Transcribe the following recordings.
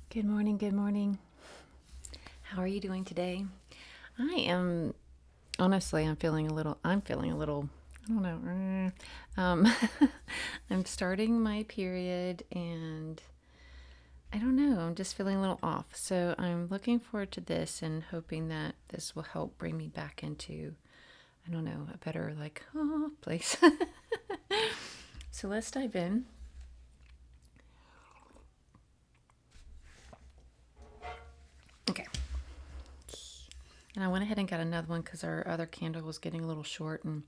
Good morning, good morning. How are you doing today? I am honestly I'm feeling a little I don't know. I'm starting my period and I don't know, I'm just feeling a little off. So I'm looking forward to this and hoping that this will help bring me back into I don't know, a better place. So let's dive in. Okay. And I went ahead and got another one because our other candle was getting a little short, and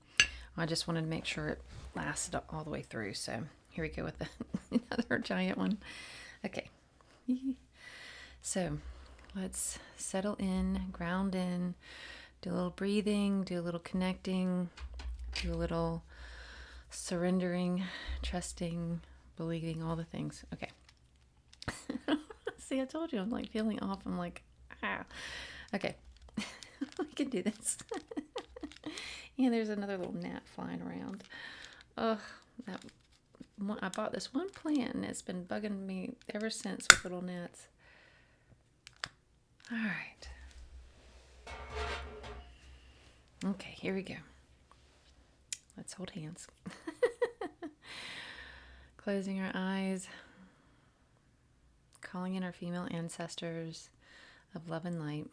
I just wanted to make sure it lasted all the way through. So here we go with another giant one. Okay. So let's settle in, ground in, do a little breathing, do a little connecting, do a little surrendering, trusting, believing, all the things. Okay. See, I told you I'm like feeling off. I'm like, ah. Okay. We can do this. And there's another little gnat flying around. Ugh, that one, I bought this one plant and it's been bugging me ever since with little gnats. All right. Okay, here we go. Let's hold hands. Closing our eyes. Calling in our female ancestors of love and light.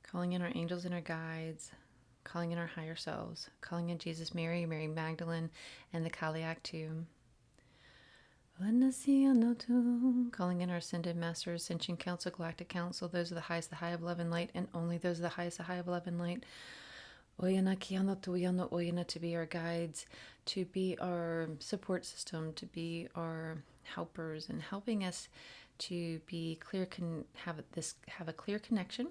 Calling in our angels and our guides. Calling in our higher selves. Calling in Jesus, Mary, Mary Magdalene, and the Kaliak tomb. Calling in our ascended masters, ascension council, galactic council, those are the highest, the high of love and light, and only those are the highest, the high of love and light. To be our guides, to be our support system, to be our helpers, and helping us to be clear, have a clear connection,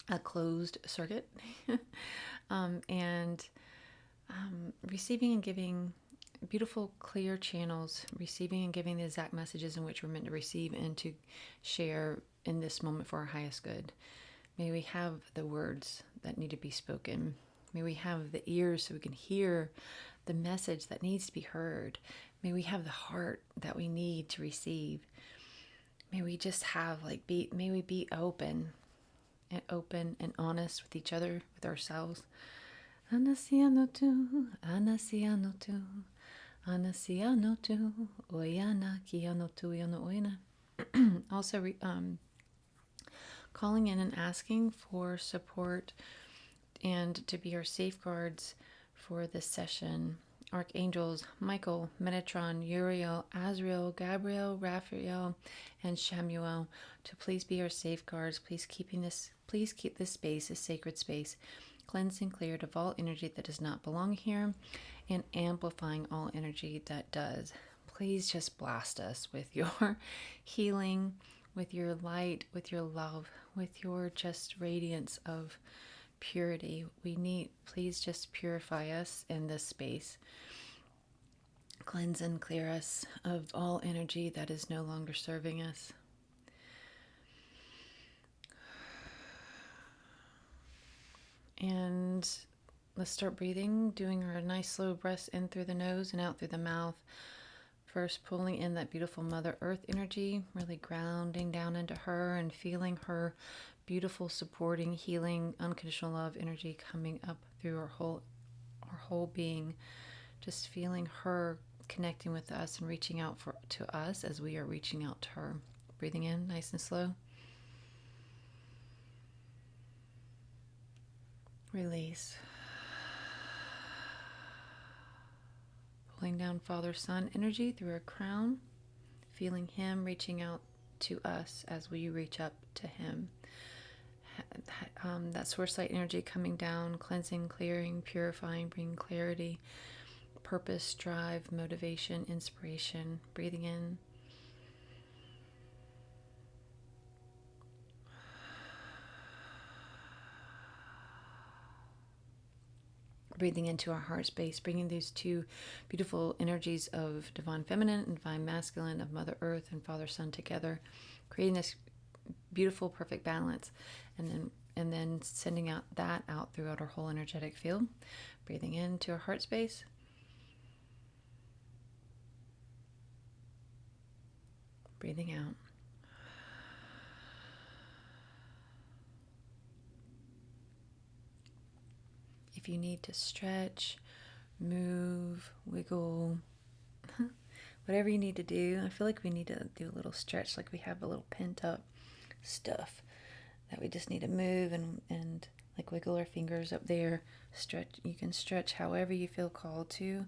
a closed circuit, and receiving and giving beautiful, clear channels, receiving and giving the exact messages in which we're meant to receive and to share in this moment for our highest good. May we have the words that need to be spoken. May we have the ears so we can hear the message that needs to be heard. May we have the heart that we need to receive. May we just have may we be open and honest with each other, with ourselves. Anasianotu, anasianotu, anasianotu, oyana kianotu yano oyana. Also, calling in and asking for support and to be our safeguards for this session. Archangels Michael, Metatron, Uriel, Azrael, Gabriel, Raphael, and Shamuel to please be our safeguards. Please keep this space a sacred space, cleansed and cleared of all energy that does not belong here, and amplifying all energy that does. Please just blast us with your healing, with your light, with your love, with your just radiance of purity. Please just purify us in this space. Cleanse and clear us of all energy that is no longer serving us. And let's start breathing, doing our nice slow breaths in through the nose and out through the mouth. First, pulling in that beautiful Mother Earth energy, really grounding down into her and feeling her beautiful, supporting, healing, unconditional love energy coming up through our whole being. Just feeling her connecting with us and reaching out to us as we are reaching out to her. Breathing in, nice and slow. Release. Pulling down Father Son energy through our crown, feeling him reaching out to us as we reach up to him. That source light energy coming down, cleansing, clearing, purifying, bringing clarity, purpose, drive, motivation, inspiration. Breathing in. Breathing into our heart space, bringing these two beautiful energies of divine feminine and divine masculine, of Mother Earth and Father Son together, creating this beautiful, perfect balance, and then sending out throughout our whole energetic field. Breathing into our heart space. Breathing out. If you need to stretch, move, wiggle, whatever you need to do. I feel like we need to do a little stretch, like we have a little pent up stuff that we just need to move and like wiggle our fingers up there. Stretch. You can stretch however you feel called to,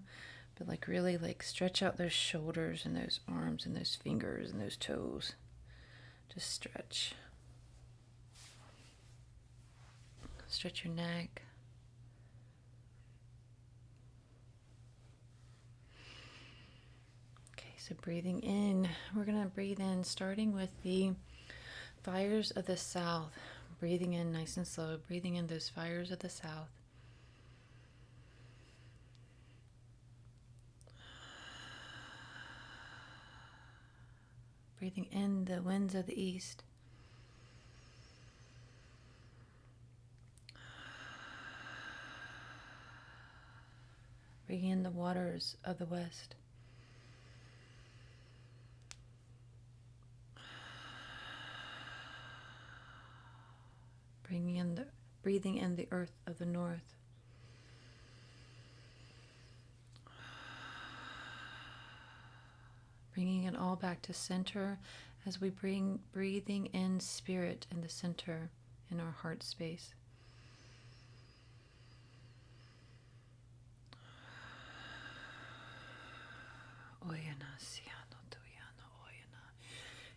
but like really like stretch out those shoulders and those arms and those fingers and those toes. Just stretch. Stretch your neck. So breathing in, we're going to breathe in, starting with the fires of the south. Breathing in nice and slow, breathing in those fires of the south. Breathing in the winds of the east. Breathing in the waters of the west. Breathing in the earth of the north. Bringing it all back to center as we bring breathing in spirit in the center in our heart space. Oyana siano tuyano oyana.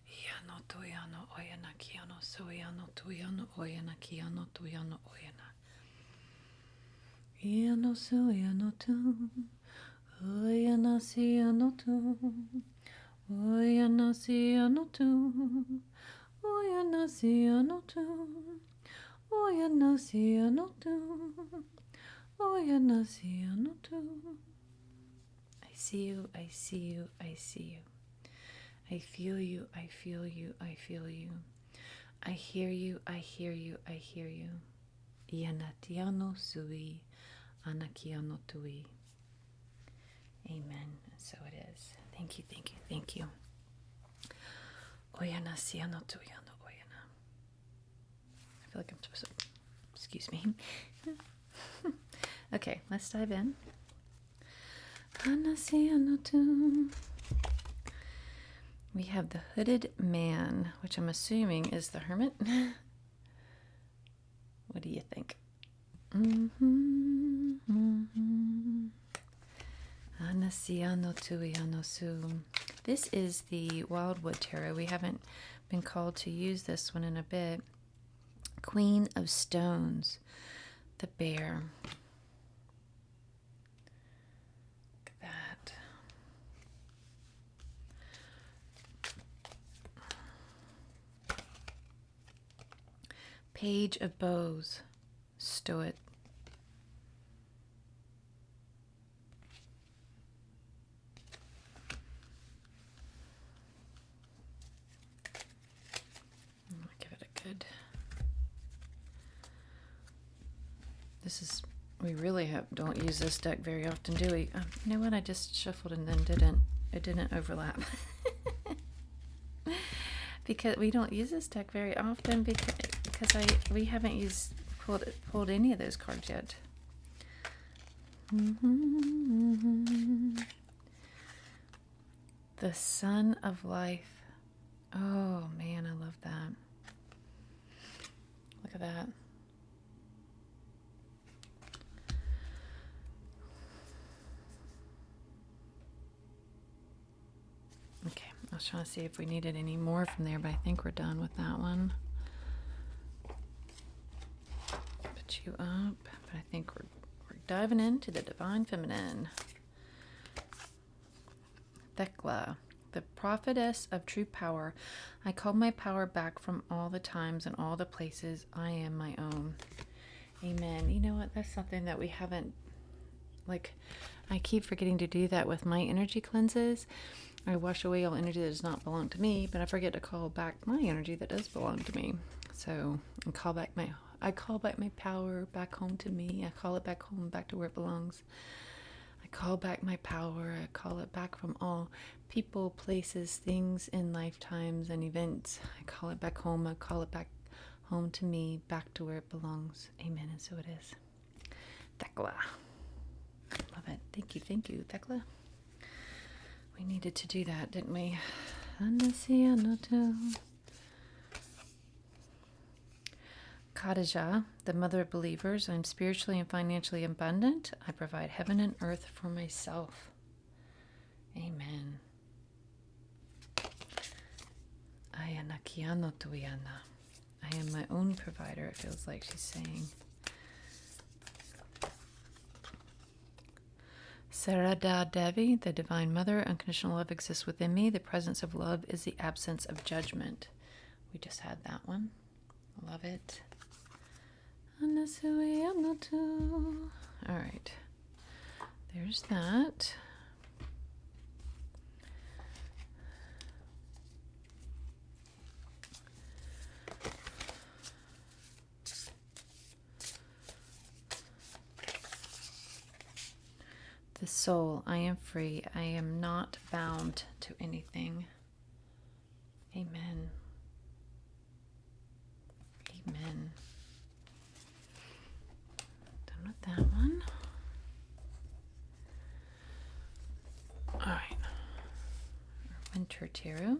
Iano tuyano oyana kiano soyano tuyano oyana kiano tuyano oyana. Iano soyano tu. Oyana siano tu. Oyana siano tu. Oyana siano tu. Oyana siano tu. Oyana siano tu. I see you, I see you, I see you. I feel you, I feel you, I feel you. I hear you, I hear you, I hear you. Ianatiano sui, anakiano tui. Amen. And so it is. Thank you, thank you, thank you. Oyana siano tuyano oyana. I feel like I'm supposed to, excuse me. Okay, let's dive in. We have the hooded man, which I'm assuming is the hermit. What do you think? This is the Wildwood Tarot. We haven't been called to use this one in a bit. Queen of Stones, the bear. Page of Bows, Stoic. I'll give it a good. This is, we really don't use this deck very often, do we? You know what? I just shuffled and then it didn't overlap. Because we don't use this deck very often because we haven't pulled any of those cards yet. The Sun of Life. Oh man, I love that. Look at that. Okay, I was trying to see if we needed any more from there, but I think we're done with that one. Put you up, but I think we're diving into the Divine Feminine. Thecla, the prophetess of true power. I call my power back from all the times and all the places. I am my own. Amen. You know what? That's something that we haven't, I keep forgetting to do that with my energy cleanses. I wash away all energy that does not belong to me, but I forget to call back my energy that does belong to me. So I call back my power back home to me. I call it back home, back to where it belongs. I I call back my power. I call it back from all people, places, things in lifetimes and events. I call it back home. I call it back home to me, back to where it belongs. Amen. And so it is. Thekla. Love it. Thank you, Thekla. We needed to do that, didn't we? Khadijah, the mother of believers, I'm spiritually and financially abundant. I provide heaven and earth for myself. Amen. Ayana kiano tuyana. I am my own provider, it feels like she's saying. Sarada Devi, the Divine Mother, unconditional love exists within me. The presence of love is the absence of judgment. We just had that one. Love it. All right. There's that. The soul, I am free. I am not bound to anything. Amen. Amen. Done with that one. All right. Winter Tarot.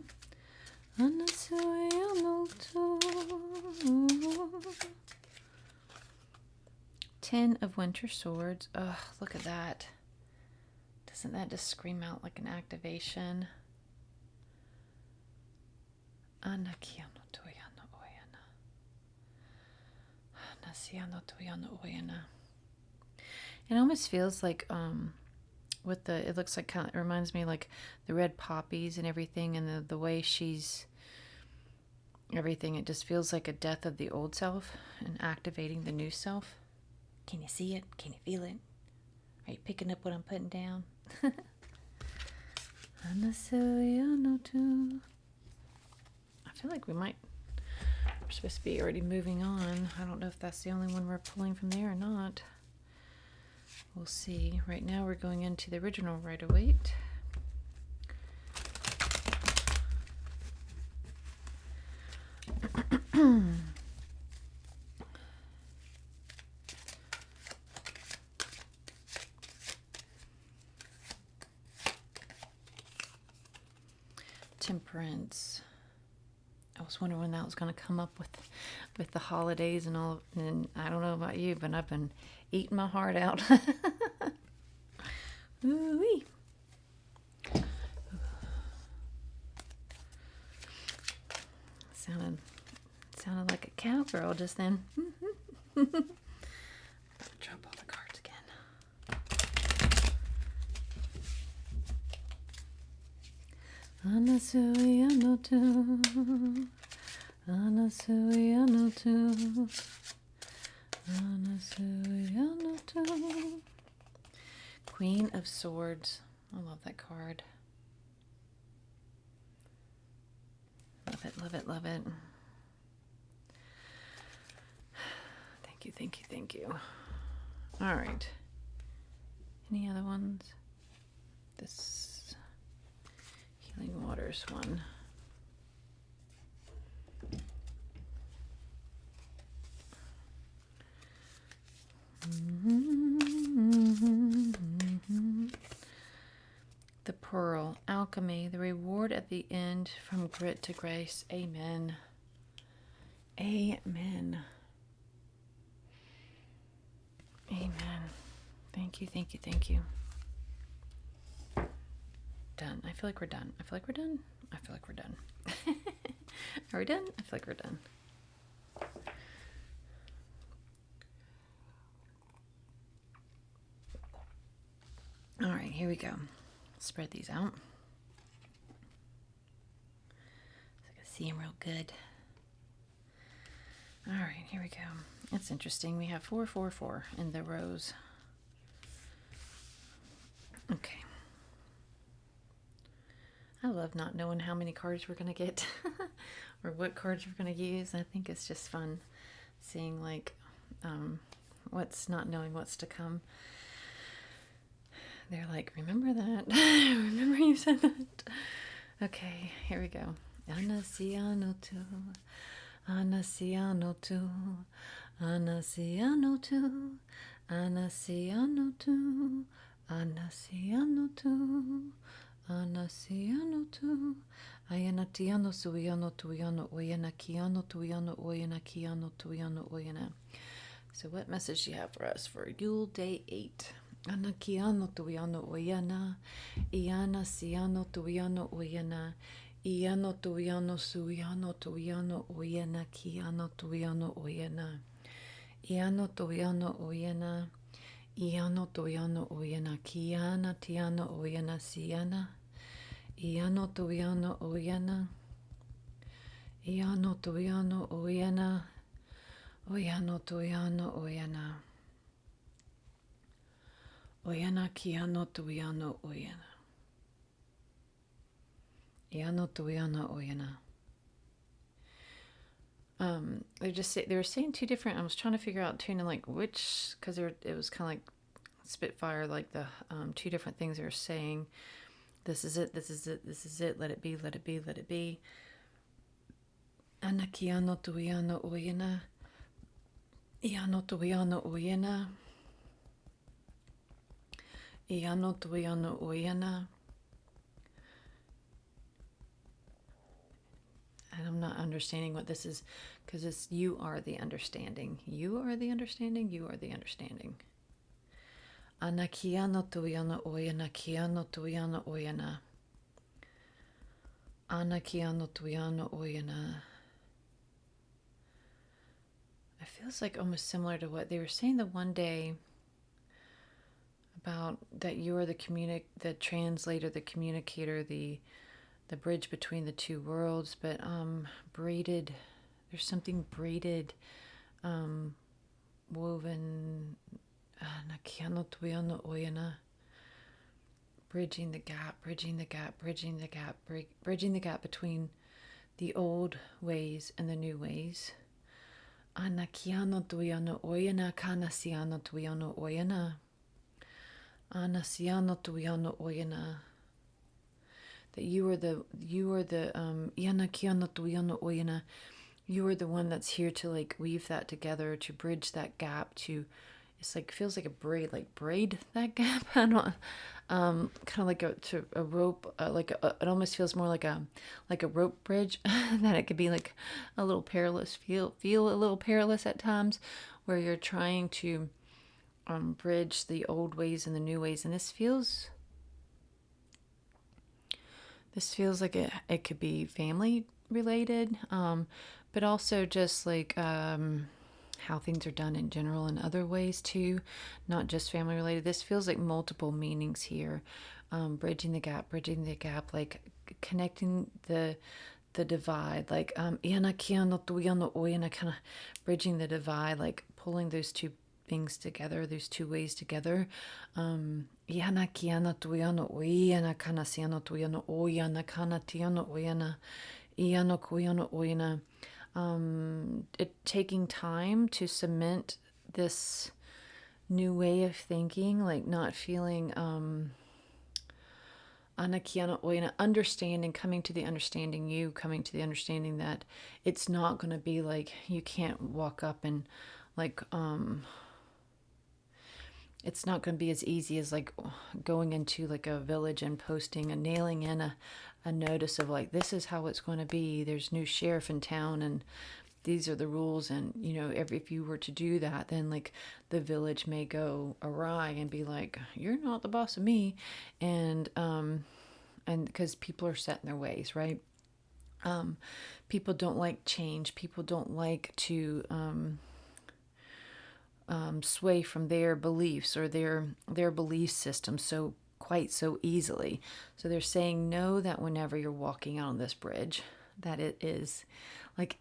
10 of Winter Swords. Oh, look at that. Doesn't that just scream out like an activation? It almost feels like with the, it looks like kind of, it reminds me like the red poppies and everything, and the way she's everything, it just feels like a death of the old self and activating the new self. Can you see it? Can you feel it? Are you picking up what I'm putting down? I feel like we're supposed to be already moving on. I don't know if that's the only one we're pulling from there or not. We'll see. Right now we're going into the original Rider-Waite. Temperance. I was wondering when that was going to come up with the holidays and all. And I don't know about you, but I've been eating my heart out. Ooh-wee. Sounded like a cowgirl just then. Drop all the cards again. Anasui anotu, Anasui anotu, Anasui anotu. Queen of Swords. I love that card. Love it, love it, love it. Thank you, thank you, thank you. All right. Any other ones? This Healing Waters one. The Pearl, Alchemy, the reward at the end from grit to grace. Amen. Amen. Amen. Thank you, thank you, thank you. Done. I feel like we're done. I feel like we're done. I feel like we're done. Are we done? I feel like we're done. All right, here we go. Spread these out so I can see them real good. All right, here we go. It's interesting. We have 4, 4, 4 in the rows. Okay. I love not knowing how many cards we're going to get or what cards we're going to use. I think it's just fun seeing like what's not knowing what's to come. They're like, remember that? Remember you said that? Okay, here we go. Anasiano tu, Anasiano tu, Anasiano tu, Anasiano tu, Anasiano tu, Anasiano tu, Ayanatiano suiano tuiano oyana kiano tuiano oyana kiano tuiano oyana. So what message do you have for us for Yule Day 8? Anakiano tuiano oyana, Iana siano tuiano oyana, Iano tuiano suiano tuiano oyana kiano tuiano oyana, Iano tuiano oyana, Iano tuiano oyana kiana tiano oyana siana, Iano tuiano oyana, Iano tuiano oyana, Oyano tuiano oyana. Oyana kiano tuiano oyana. Iano tuiano oyana. They were saying two different. I was trying to figure out between like which, because it was kind of like Spitfire, like the two different things they were saying. This is it. This is it. This is it. Let it be. Let it be. Let it be. Anakiano tuiano oyana. Iano tuiano oyana. Iano tuiano oyana. And I'm not understanding what this is, because it's you are the understanding. You are the understanding. You are the understanding. Anakiano tuiano oyana kiano tuiano oyana. Anakiano tuiano oyana. It feels like almost similar to what they were saying the one day about that you are the the translator, the communicator, the bridge between the two worlds. But braided, there's something braided, woven. Nakiano tuiano oyana. Bridging the gap, bridging the gap, bridging the gap, bridging the gap between the old ways and the new ways. Anakiano tuiano oyana, kanasiano tuiano oyana. Anasiano tuiano oyana. That you are the Ianakiano tuiano oyana. You are the one that's here to like weave that together, to bridge that gap, to it's like feels like a braid, like braid that gap. I don't kind of like a rope, it almost feels more like a rope bridge. That it could be like a little perilous, feel a little perilous at times, where you're trying to bridge the old ways and the new ways. And this feels like it could be family related, but also just like how things are done in general in other ways too, not just family related. This feels like multiple meanings here. Bridging the gap, like connecting the divide, like kind of bridging the divide, like pulling those two things together, those two ways together. It taking time to cement this new way of thinking, like not feeling understanding, coming to the understanding that it's not going to be like you can't walk up and like it's not going to be as easy as like going into like a village and posting and nailing in a notice of like, this is how it's going to be. There's new sheriff in town and these are the rules. And, you know, if you were to do that, then like the village may go awry and be like, you're not the boss of me. And because people are set in their ways, right? People don't like change. People don't like to sway from their beliefs or their belief system so easily. So they're saying no, that whenever you're walking out on this bridge, that it is like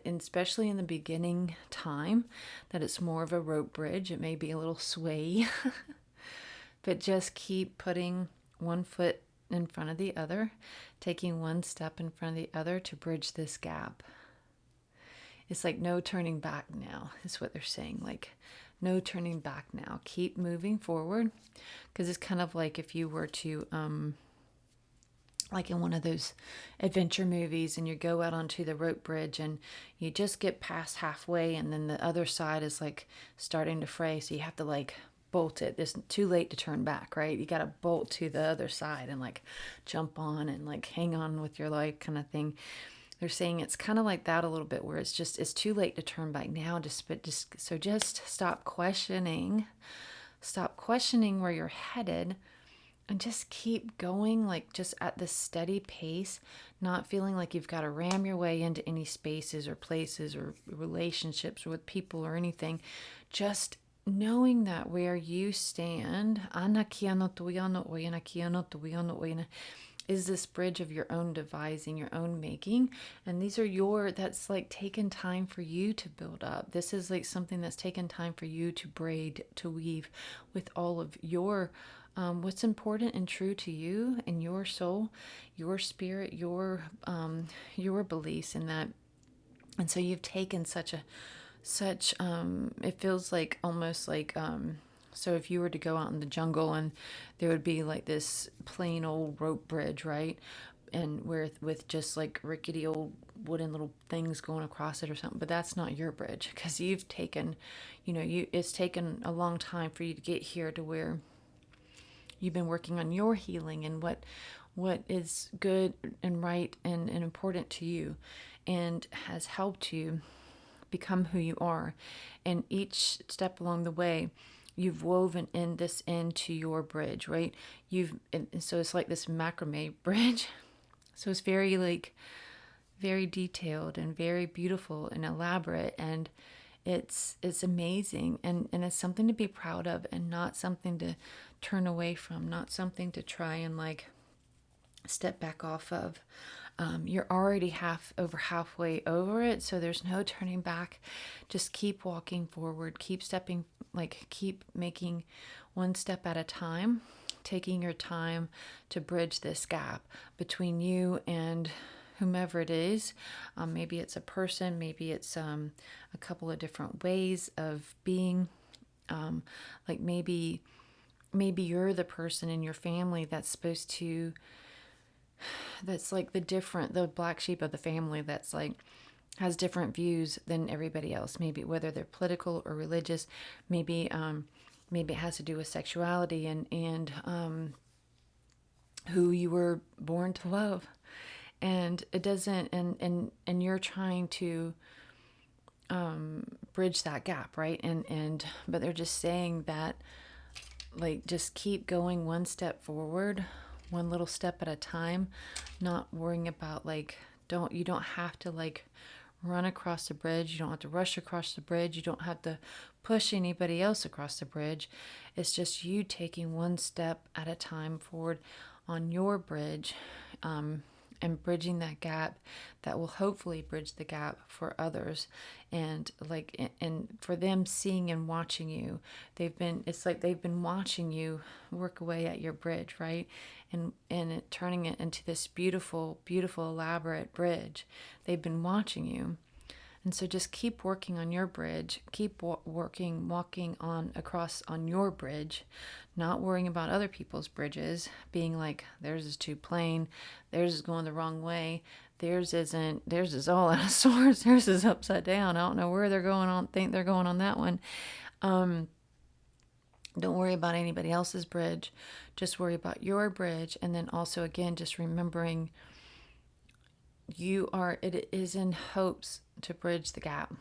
especially in the beginning time, that it's more of a rope bridge. It may be a little sway, but just keep putting one foot in front of the other, taking one step in front of the other to bridge this gap. It's like no turning back now, is what they're saying. Like No turning back now. Keep moving forward, because it's kind of like if you were to, like in one of those adventure movies, and you go out onto the rope bridge and you just get past halfway, and then the other side is like starting to fray. So you have to like bolt it. It's too late to turn back, right? You got to bolt to the other side and like jump on and like hang on with your life kind of thing. They're saying it's kind of like that a little bit, where it's too late to turn back now. Just stop questioning where you're headed, and just keep going, like just at this steady pace, not feeling like you've got to ram your way into any spaces or places or relationships or with people or anything. Just knowing that where you stand is this bridge of your own devising, your own making. And that's like taken time for you to build up. This is like something that's taken time for you to braid, to weave with all of your what's important and true to you and your soul, your spirit, your beliefs in that. And so you've taken it feels like almost like, so if you were to go out in the jungle and there would be like this plain old rope bridge, right? And with just like rickety old wooden little things going across it or something, but that's not your bridge, because you've taken, it's taken a long time for you to get here to where you've been working on your healing and what is good and right and important to you, and has helped you become who you are. And each step along the way, you've woven into your bridge, right? So it's like this macrame bridge. So it's very detailed and very beautiful and elaborate, and it's amazing, and it's something to be proud of, and not something to turn away from, not something to try and like step back off of. You're already halfway over it, so there's no turning back. Just keep walking forward, keep making one step at a time, taking your time to bridge this gap between you and whomever it is. Maybe it's a person, maybe it's a couple of different ways of being. Like maybe you're the person in your family that's like the black sheep of the family, that's like has different views than everybody else, maybe whether they're political or religious. Maybe it has to do with sexuality and who you were born to love, and it doesn't, and you're trying to bridge that gap, right? But they're just saying that, like, just keep going one step forward, one little step at a time, not worrying about like, you don't have to like run across the bridge. You don't have to rush across the bridge. You don't have to push anybody else across the bridge. It's just you taking one step at a time forward on your bridge, and bridging that gap that will hopefully bridge the gap for others, and for them seeing and watching you. It's like they've been watching you work away at your bridge, right? And turning it into this beautiful, beautiful, elaborate bridge. They've been watching you. And so just keep working on your bridge, keep walking across on your bridge, not worrying about other people's bridges, being like, theirs is too plain, theirs is going the wrong way, theirs is all out of sorts, theirs is upside down, I don't know where they're going on, think they're going on that one. Don't worry about anybody else's bridge, just worry about your bridge. And then also, again, just remembering it is in hopes to bridge the gap,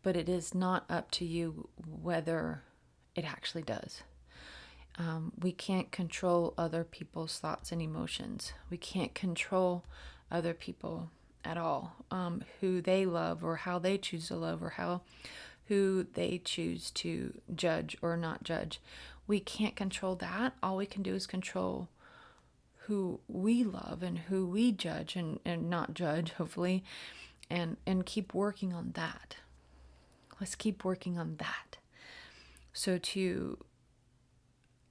but it is not up to you whether it actually does. We can't control other people's thoughts and emotions. We can't control other people at all, who they love or how they choose to love, or who they choose to judge or not judge. We can't control that. All we can do is control who we love and who we judge and not judge, hopefully, and keep working on that. Let's keep working on that. So to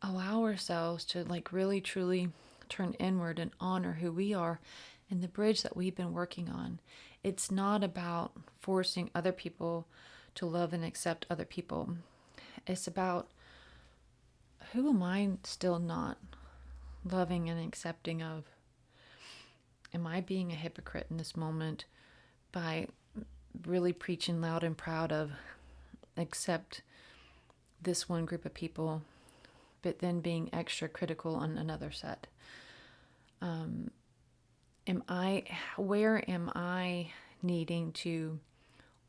allow ourselves to like really truly turn inward and honor who we are and the bridge that we've been working on. It's not about forcing other people to love and accept other people. It's about, who am I still not loving and accepting of? Am I being a hypocrite in this moment by really preaching loud and proud of accept this one group of people, but then being extra critical on another set? Where am I needing to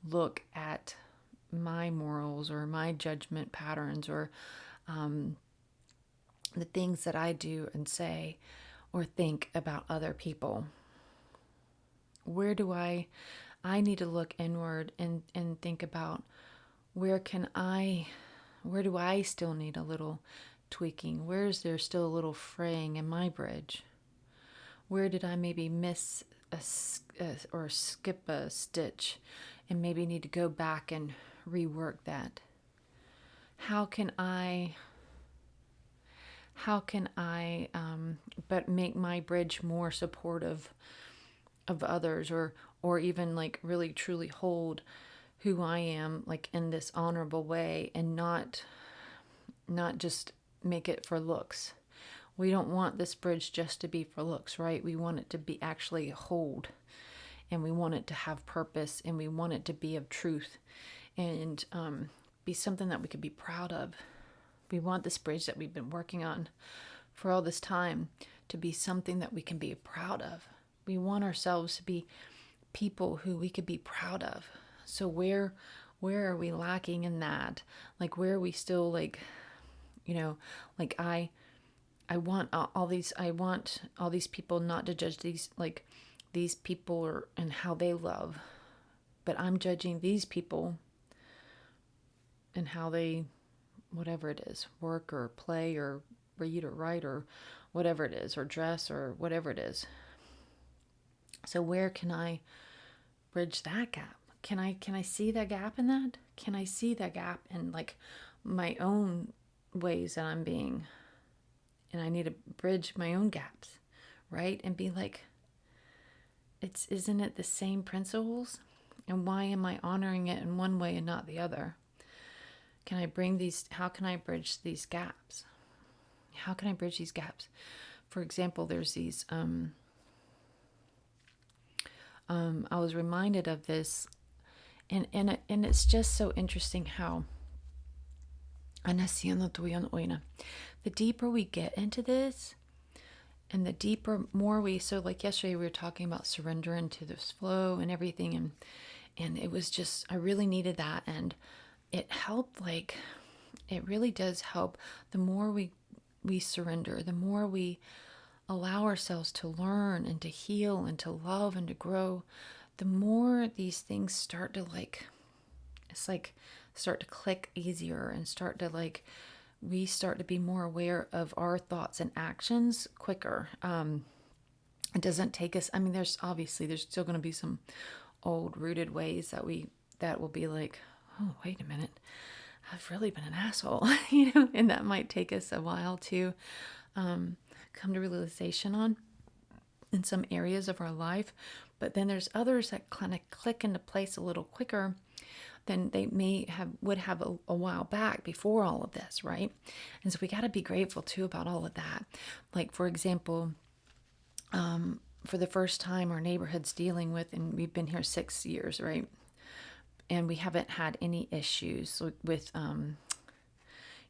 look at my morals or my judgment patterns, or the things that I do and say or think about other people? Where do I need to look inward and think about, where do I still need a little tweaking? Where is there still a little fraying in my bridge? Where did I maybe miss or skip a stitch and maybe need to go back and rework that? How can I but make my bridge more supportive of others, or even like really truly hold who I am, like in this honorable way, and not just make it for looks. We don't want this bridge just to be for looks, right? We want it to be actually hold, and we want it to have purpose, and we want it to be of truth, and be something that we could be proud of. We want this bridge that we've been working on for all this time to be something that we can be proud of. We want ourselves to be people who we could be proud of. So where are we lacking in that? Like, where are we still like, like I want all these people not to judge these people and how they love, but I'm judging these people and how they, whatever it is, work or play or read or write or whatever it is, or dress or whatever it is. So where can I bridge that gap? Can I see that gap in that? Can I see that gap in like my own ways that I'm being, and I need to bridge my own gaps, right? And be like, isn't it the same principles? And why am I honoring it in one way and not the other? How can I bridge these gaps? How can I bridge these gaps? For example, there's these, I was reminded of this, and it's just so interesting how, the deeper we get into this, and the deeper, so like yesterday we were talking about surrendering to this flow and everything, and it was just, I really needed that, and it helped, like, it really does help. The more we surrender, the more we allow ourselves to learn and to heal and to love and to grow, the more these things start to start to click easier, and we start to be more aware of our thoughts and actions quicker. It doesn't take us, there's still going to be some old rooted ways that will be like, oh, wait a minute, I've really been an asshole, and that might take us a while to come to realization on in some areas of our life. But then there's others that kind of click into place a little quicker than they would have a while back before all of this, right? And so we got to be grateful too about all of that. Like, for example, for the first time our neighborhood's dealing with, and we've been here 6 years, right? And we haven't had any issues with,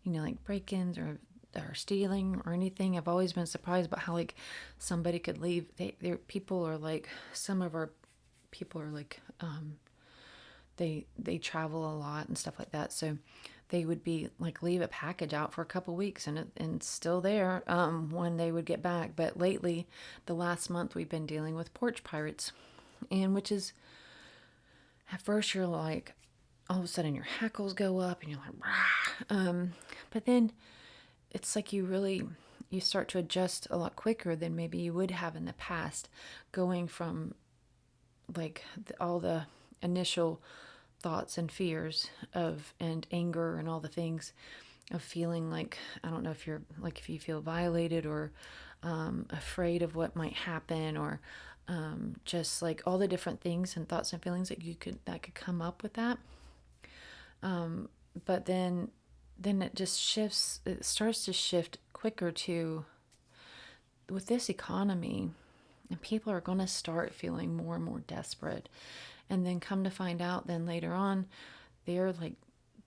like break-ins or stealing or anything. I've always been surprised about how like somebody could leave. People are like, some of our people are like, they travel a lot and stuff like that. So they would be like, leave a package out for a couple weeks and it's still there when they would get back. But lately, the last month, we've been dealing with porch pirates, and which is, at first you're like, all of a sudden your hackles go up and you're like, rah. But then it's like you start to adjust a lot quicker than maybe you would have in the past, going from like all the initial thoughts and fears and anger and all the things of feeling like, I don't know if you feel violated or afraid of what might happen, or just like all the different things and thoughts and feelings that could come up with that. But then it just shifts. It starts to shift quicker to, with this economy, and people are going to start feeling more and more desperate. And then come to find out, then later on, they're like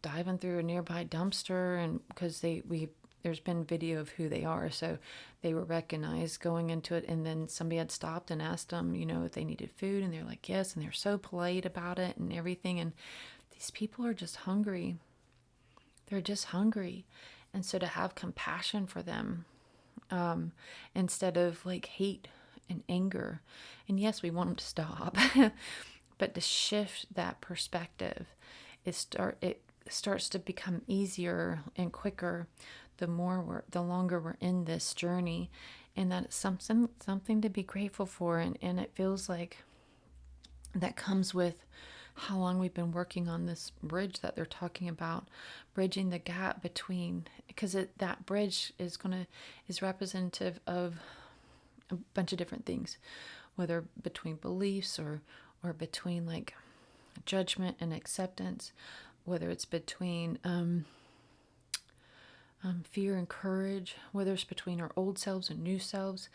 diving through a nearby dumpster, and because there's been video of who they are, so they were recognized going into it, and then somebody had stopped and asked them, if they needed food, and they're like, yes, and they're so polite about it and everything. And these people are just hungry. They're just hungry. And so to have compassion for them, instead of like hate and anger, and yes, we want them to stop, but to shift that perspective, it starts to become easier and quicker the longer we're in this journey. And that it's something to be grateful for. And it feels like that comes with how long we've been working on this bridge that they're talking about, bridging the gap between, because that bridge is representative of a bunch of different things, whether between beliefs or between like judgment and acceptance, whether it's between fear and courage, whether it's between our old selves and new selves,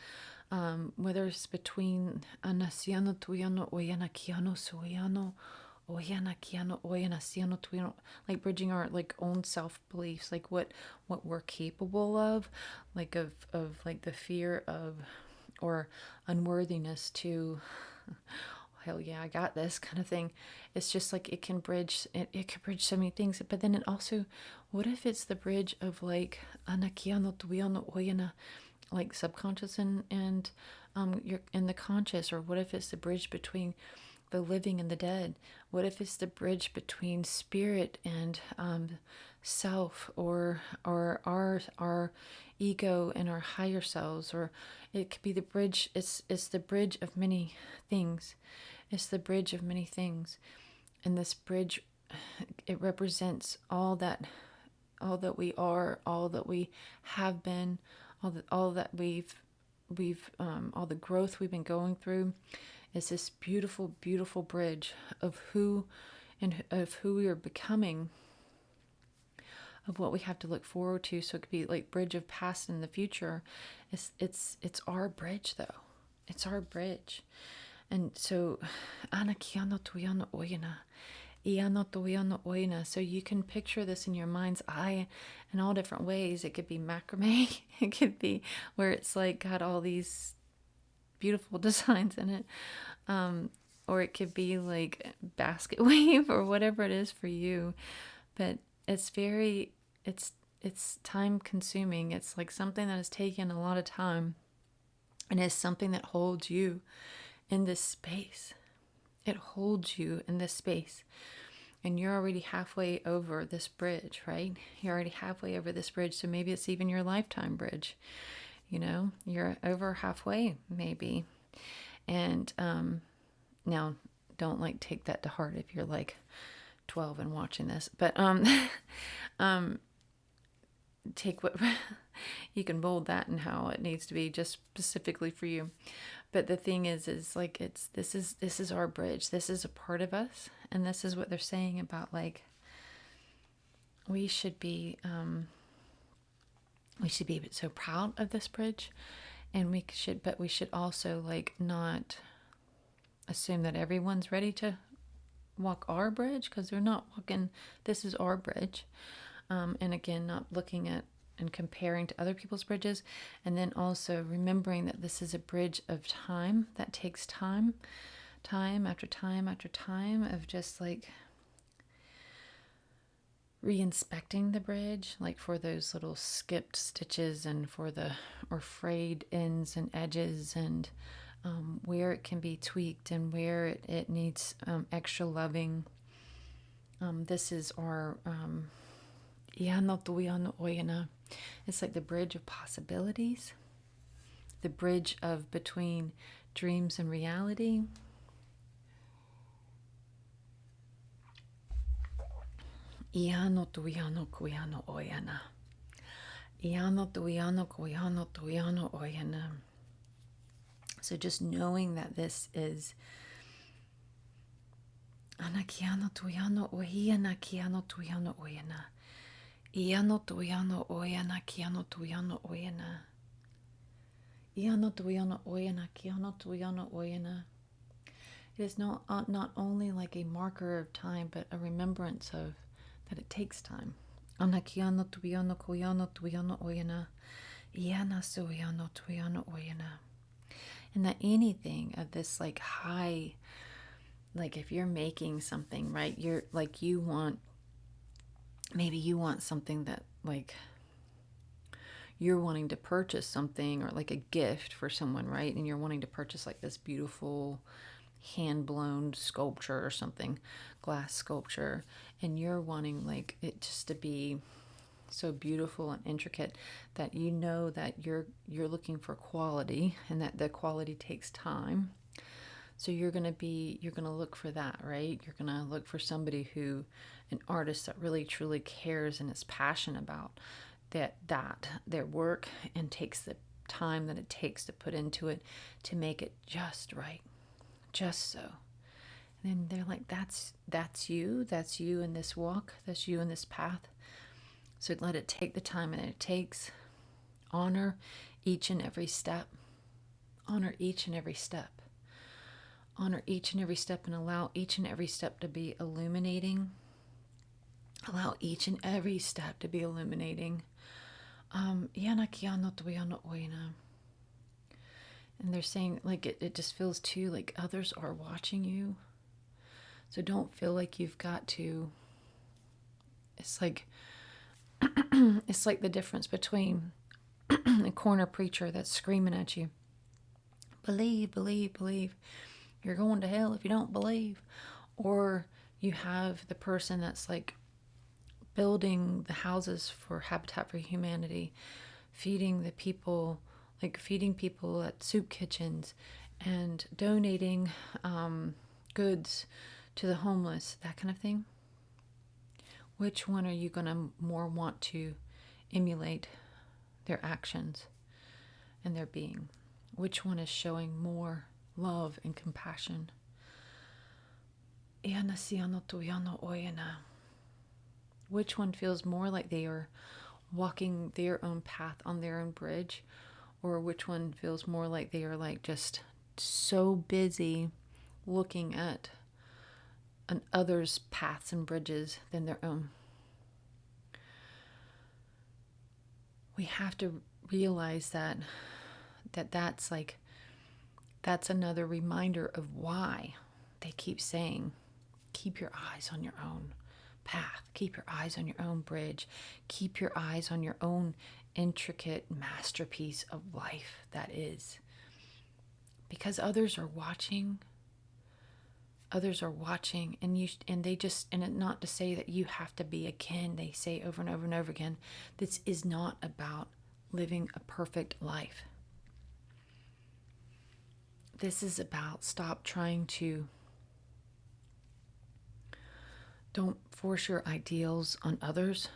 whether it's between anasiano tuyano oyana kiano suyano oyana kiano oyana siano tuyano, like bridging our like own self beliefs, like what we're capable of, like of like the fear of or unworthiness to hell yeah, I got this kind of thing. It's just like it can bridge so many things. But then it also, what if it's the bridge of like anakiano tuiano oyana, like subconscious and you're in the conscious? Or what if it's the bridge between the living and the dead? What if it's the bridge between spirit and self, or our ego and our higher selves? Or it could be the bridge. It's the bridge of many things. It's the bridge of many things. And this bridge, it represents all that we are, all that we have been, all that we've all the growth we've been going through. Is this beautiful, beautiful bridge of who we are becoming, of what we have to look forward to. So it could be like bridge of past and the future. It's our bridge though. It's our bridge. And so anakiano tuyano oyana. Iano tuyano oyana. So you can picture this in your mind's eye in all different ways. It could be macrame. It could be where it's like got all these beautiful designs in it. Or it could be like basket weave or whatever it is for you. But it's time consuming. It's like something that has taken a lot of time, and it's something that holds you in this space. It holds you in this space. And you're already halfway over this bridge, right? You're already halfway over this bridge. So maybe it's even your lifetime bridge. You're over halfway maybe. And now don't like take that to heart if you're like 12 and watching this, but take what you can mold that and how it needs to be just specifically for you. But the thing is like this is our bridge. This is a part of us, and this is what they're saying about like we should be so proud of this bridge, and we should also like not assume that everyone's ready to walk our bridge, because they're not walking. This is our bridge. And again, not looking at and comparing to other people's bridges. And then also remembering that this is a bridge of time that takes time after time after time of just like re-inspecting the bridge, like for those little skipped stitches and for or frayed ends and edges, and where it can be tweaked and where it needs extra loving. This is our it's like the bridge of possibilities, the bridge of between dreams and reality. Iano tuyano kuyano oyana. Iano tuyano kuyano tuyano oyana. So just knowing that this is Anakiano tuyano ohiana kiano tuyano oyana. Iano tuyano oyana kiano tuyano oyana. Iano tuyano oyana kiano tuyano oyana. It is not only like a marker of time, but a remembrance of that it takes time. Anakiano tuyano koyano tuyano oyana. Iana suyano tuyano oyana. And that anything of this like high, like if you're making something, right, you're like, maybe you want something that like you're wanting to purchase something, or like a gift for someone, right? And you're wanting to purchase like this beautiful hand-blown sculpture or something, glass sculpture, and you're wanting like it just to be so beautiful and intricate that you know that you're looking for quality, and that the quality takes time. So you're going to look for that, right? You're going to look for somebody an artist that really truly cares and is passionate about their work, and takes the time that it takes to put into it to make it just right, just so. And then they're like, that's you in this walk, that's you in this path. So let it take the time that it takes. Honor each and every step. Honor each and every step. Honor each and every step, and allow each and every step to be illuminating. Allow each and every step to be illuminating. And they're saying like it just feels too like others are watching you. So don't feel like you've got to. It's like it's like the difference between a corner preacher that's screaming at you, believe, believe, believe. You're going to hell if you don't believe. Or you have the person that's like building the houses for Habitat for Humanity, feeding people at soup kitchens, and donating goods to the homeless, that kind of thing. Which one are you going to more want to emulate their actions and their being? Which one is showing more love and compassion? Which one feels more like they are walking their own path on their own bridge? Or which one feels more like they are like just so busy looking at others' paths and bridges than their own? We have to realize that's another reminder of why they keep saying, keep your eyes on your own path, keep your eyes on your own bridge, keep your eyes on your own intricate masterpiece of life that is. Because others are watching, and they just, and not to say that you have to be akin. They say over and over and over again, this is not about living a perfect life. This is about don't force your ideals on others.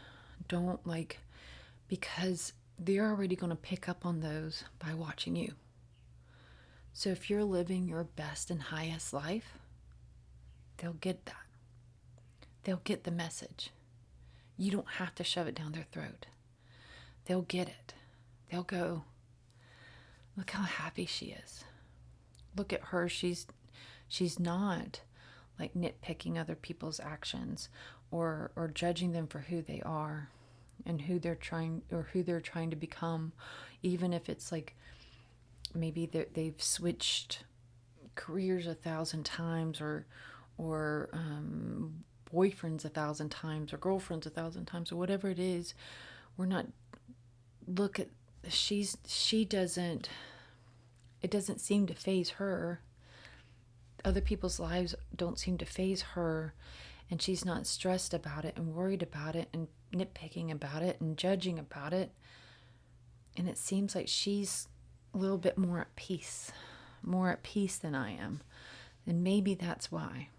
Because they're already going to pick up on those by watching you. So if you're living your best and highest life, they'll get that. They'll get the message. You don't have to shove it down their throat. They'll get it. They'll go, look how happy she is. Look at her. She's not like nitpicking other people's actions or judging them for who they are and who they're trying to become, even if it's like maybe they've switched careers 1,000 times or boyfriends 1,000 times or girlfriends 1,000 times or whatever it is. We're not look at it doesn't seem to faze her. Other people's lives don't seem to faze her, and she's not stressed about it and worried about it and nitpicking about it and judging about it. And it seems like she's a little bit more at peace than I am. And maybe that's why.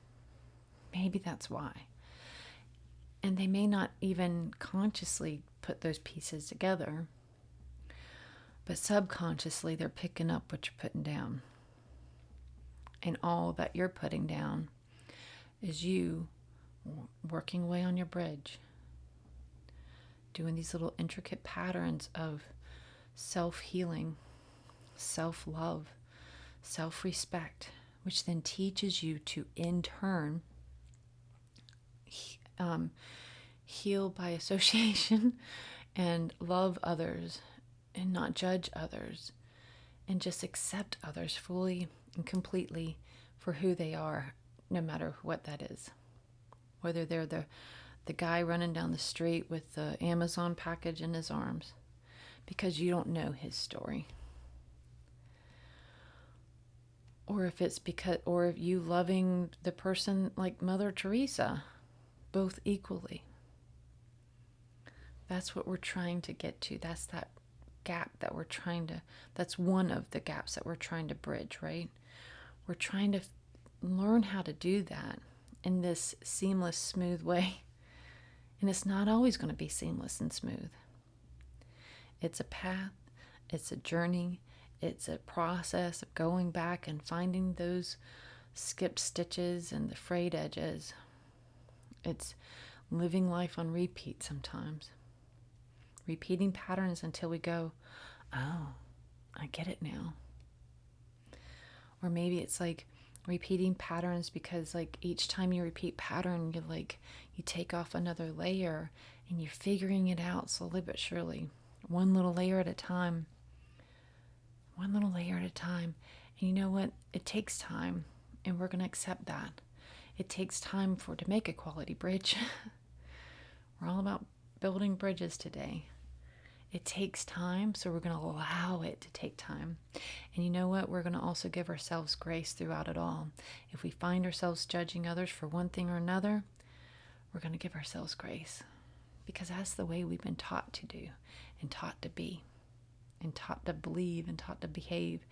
And they may not even consciously put those pieces together, but subconsciously they're picking up what you're putting down. And all that you're putting down is you working away on your bridge, doing these little intricate patterns of self-healing, self-love, self-respect, which then teaches you to, in turn, heal by association and love others and not judge others and just accept others fully and completely for who they are, no matter what that is. Whether they're the guy running down the street with the Amazon package in his arms, because you don't know his story. Or if it's or if you loving the person like Mother Teresa, both equally. That's what we're trying to get to. That's that gap that we're that's one of the gaps that we're trying to bridge, right? We're trying to learn how to do that in this seamless, smooth way. And it's not always going to be seamless and smooth. It's a path, it's a journey, it's a process of going back and finding those skipped stitches and the frayed edges. It's living life on repeat sometimes. Repeating patterns until we go, oh, I get it now. Or maybe it's like repeating patterns because like each time you repeat pattern, you take off another layer and you're figuring it out slowly but surely. One little layer at a time. One little layer at a time. And you know what? It takes time, and we're going to accept that. It takes time to make a quality bridge. We're all about building bridges today. It takes time, so we're going to allow it to take time. And you know what? We're going to also give ourselves grace throughout it all. If we find ourselves judging others for one thing or another, we're going to give ourselves grace. Because that's the way we've been taught to do, and taught to be, and taught to believe, and taught to behave.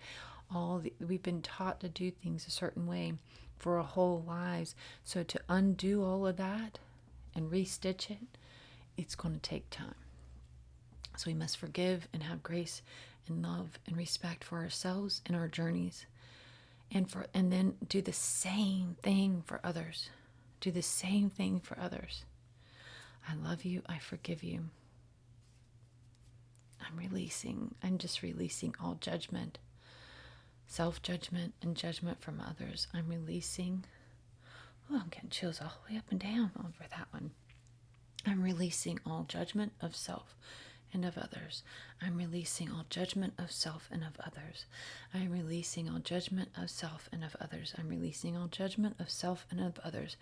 We've been taught to do things a certain way for our whole lives. So to undo all of that and restitch it, it's going to take time. So we must forgive and have grace and love and respect for ourselves and our journeys, and then do the same thing for others. Do the same thing for others. I love you. I forgive you. I'm just releasing all judgment, self-judgment and judgment from others. I'm releasing. Oh, I'm getting chills all the way up and down over that one. I'm releasing all judgment of self and of others. I'm releasing all judgment of self and of others. I'm releasing all judgment of self and of others. I'm releasing all judgment of self and of others.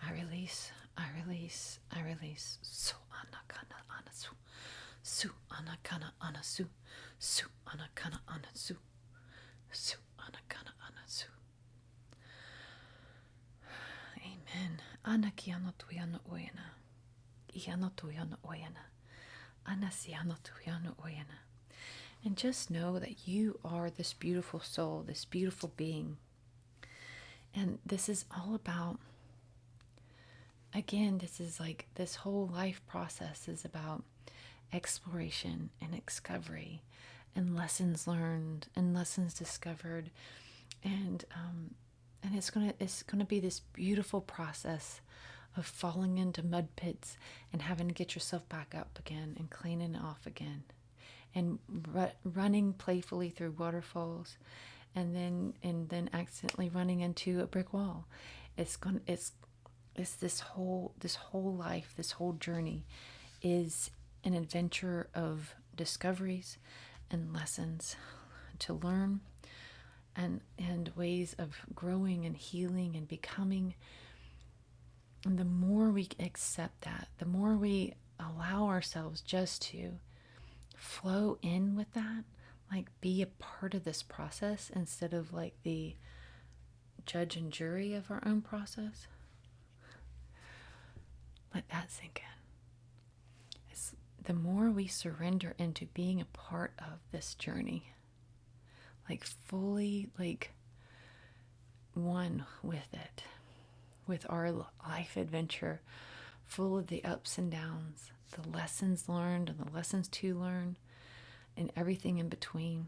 I release, I release, I release. Su anakana anasu. Su anakana anasu. Su anakana anasu. Su anakana anasu. Amen. Anakiano tuyano oyana. Iano tuyano oyana. And just know that you are this beautiful soul, this beautiful being. And this is all about, again, this whole life process is about exploration and discovery and lessons learned and lessons discovered. And it's gonna be this beautiful process of falling into mud pits and having to get yourself back up again and cleaning off again, and running playfully through waterfalls, and then accidentally running into a brick wall. It's this whole life, this whole journey is an adventure of discoveries and lessons to learn, and ways of growing and healing and becoming. And the more we accept that, the more we allow ourselves just to flow in with that, like be a part of this process instead of like the judge and jury of our own process. Let that sink in. The more we surrender into being a part of this journey, like fully like one with it, with our life adventure, full of the ups and downs, the lessons learned and the lessons to learn, and everything in between,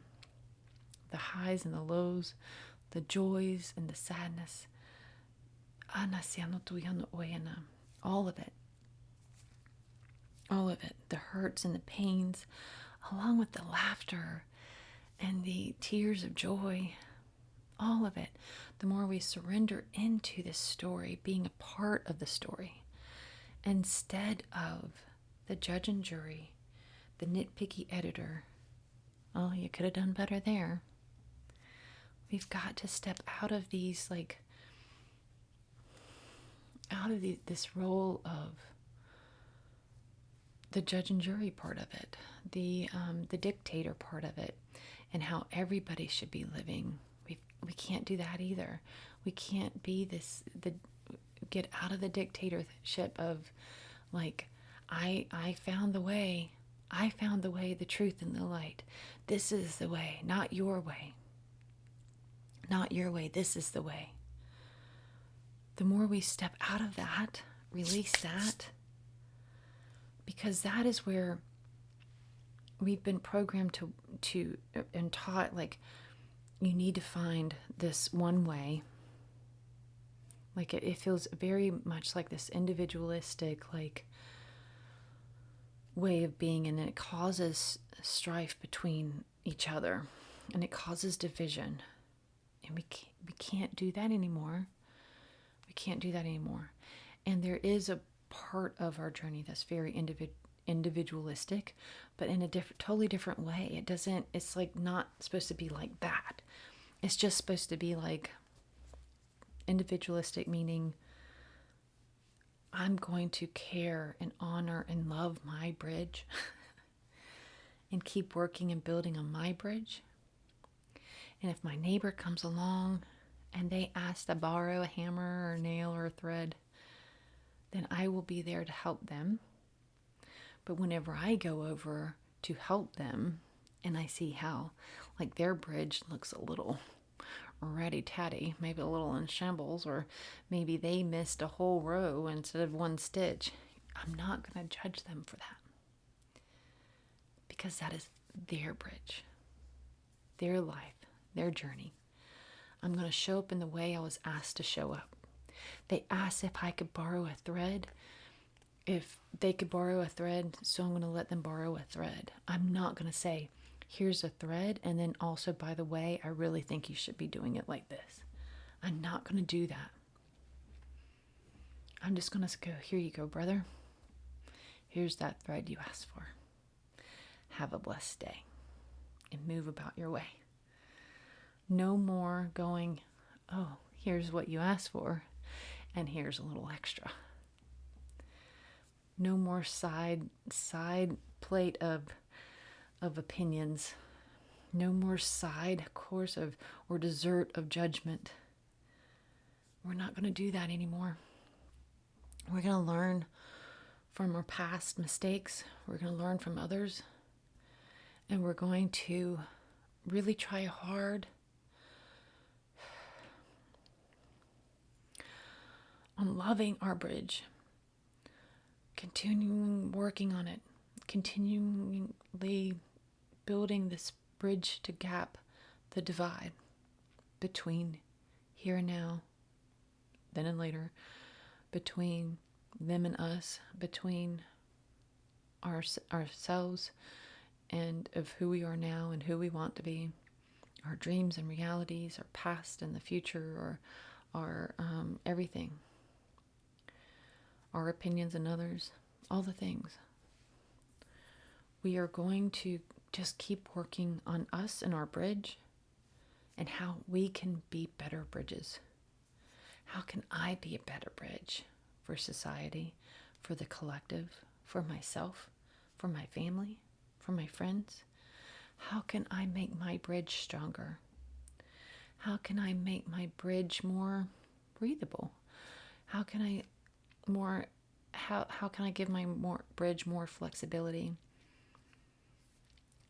the highs and the lows, the joys and the sadness. All of it. All of it. The hurts and the pains, along with the laughter and the tears of joy. All of it. The more we surrender into this story, being a part of the story, instead of the judge and jury, the nitpicky editor. Oh, you could have done better there. We've got to step out of these, this role of the judge and jury part of it, the dictator part of it, and how everybody should be living. We can't do that either. We can't be get out of the dictatorship of I found the way. I found the way, the truth, and the light. This is the way, not your way. Not your way, this is the way. The more we step out of that, release that, because that is where we've been programmed to and taught, you need to find this one way. It feels very much like this individualistic, way of being, and it causes strife between each other, and it causes division, and we can't do that anymore. We can't do that anymore. And there is a part of our journey that's very individualistic, but in a totally different way. It's not supposed to be like that. It's just supposed to be individualistic, meaning I'm going to care and honor and love my bridge and keep working and building on my bridge. And if my neighbor comes along and they ask to borrow a hammer or a nail or a thread, then I will be there to help them. But whenever I go over to help them and I see how their bridge looks a little ratty-tatty, maybe a little in shambles, or maybe they missed a whole row instead of one stitch, I'm not going to judge them for that, because that is their bridge, their life, their journey. I'm going to show up in the way I was asked to show up. They asked if I could borrow a thread, if they could borrow a thread, so I'm going to let them borrow a thread. I'm not going to say, here's a thread, and then also, by the way, I really think you should be doing it like this. I'm not going to do that. I'm just going to go, here you go, brother. Here's that thread you asked for. Have a blessed day, and move about your way. No more going, oh, here's what you asked for, and here's a little extra. No more side plate of opinions. No more side course or dessert of judgment. We're not going to do that anymore. We're going to learn from our past mistakes. We're going to learn from others. And we're going to really try hard on loving our bridge, continuing working on it, continually building this bridge to gap the divide between here and now, then and later, between them and us, between ourselves and of who we are now and who we want to be, our dreams and realities, our past and the future, or our everything, our opinions and others, all the things. We are going to just keep working on us and our bridge and how we can be better bridges. How can I be a better bridge for society, for the collective, for myself, for my family, for my friends? How can I make my bridge stronger? How can I make my bridge more breathable? How can I give my bridge more flexibility?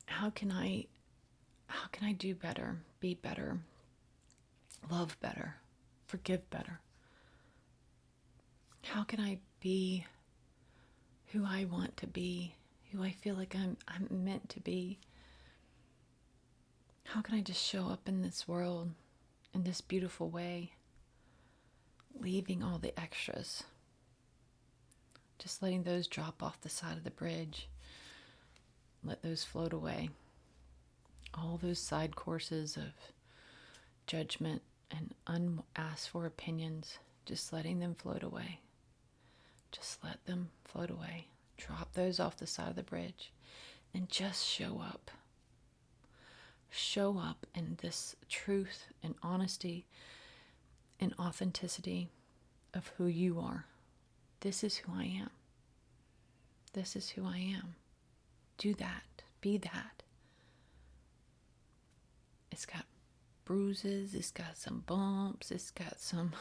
How can I do better, be better, love better, forgive better? How can I be who I want to be, who I feel like I'm meant to be? How can I just show up in this world in this beautiful way, leaving all the extras. Just letting those drop off the side of the bridge. Let those float away. All those side courses of judgment and unasked for opinions, just letting them float away. Just let them float away. Drop those off the side of the bridge and just show up. Show up in this truth and honesty and authenticity of who you are. This is who I am. This is who I am. Do that. Be that. It's got bruises. It's got some bumps. It's got some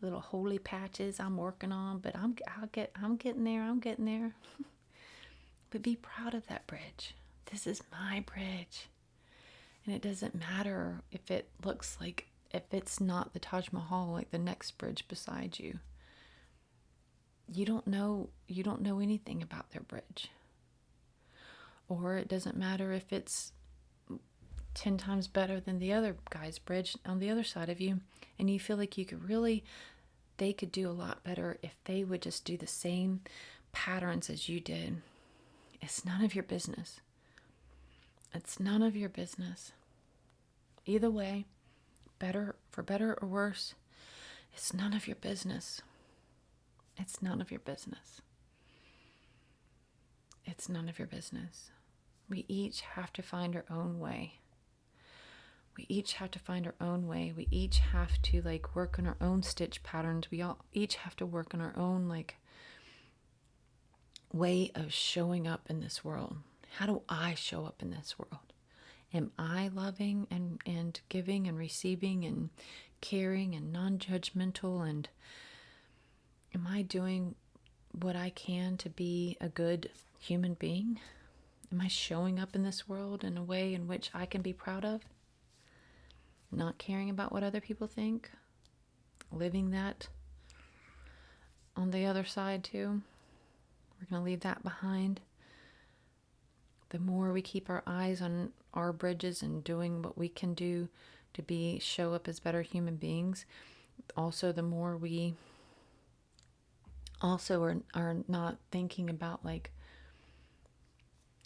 little holy patches I'm working on, but I'm getting there. I'm getting there. But be proud of that bridge. This is my bridge. And it doesn't matter if it looks like, if it's not the Taj Mahal, like the next bridge beside you. You don't know anything about their bridge. Or it doesn't matter if it's 10 times better than the other guy's bridge on the other side of you, and you feel like they could do a lot better if they would just do the same patterns as you did. It's none of your business. It's none of your business. Either way, for better or worse, it's none of your business. It's none of your business. It's none of your business. We each have to find our own way. We each have to find our own way. We each have to work on our own stitch patterns. We all each have to work on our own way of showing up in this world. How do I show up in this world? Am I loving and giving and receiving and caring and non-judgmental? And am I doing what I can to be a good human being? Am I showing up in this world in a way in which I can be proud of? Not caring about what other people think? Living that on the other side too? We're going to leave that behind. The more we keep our eyes on our bridges and doing what we can do to show up as better human beings, also the more we also are not thinking about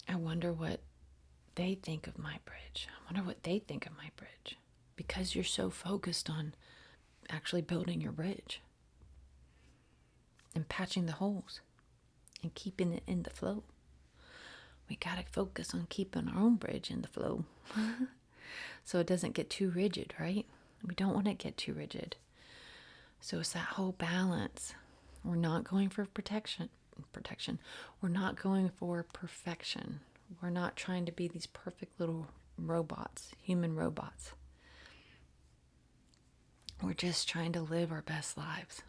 I wonder what they think of my bridge. I wonder what they think of my bridge. Because you're so focused on actually building your bridge and patching the holes and keeping it in the flow. We got to focus on keeping our own bridge in the flow so it doesn't get too rigid, right? We don't want it to get too rigid. So it's that whole balance. We're not going for protection. We're not going for perfection. We're not trying to be these perfect little robots, human robots. We're just trying to live our best lives.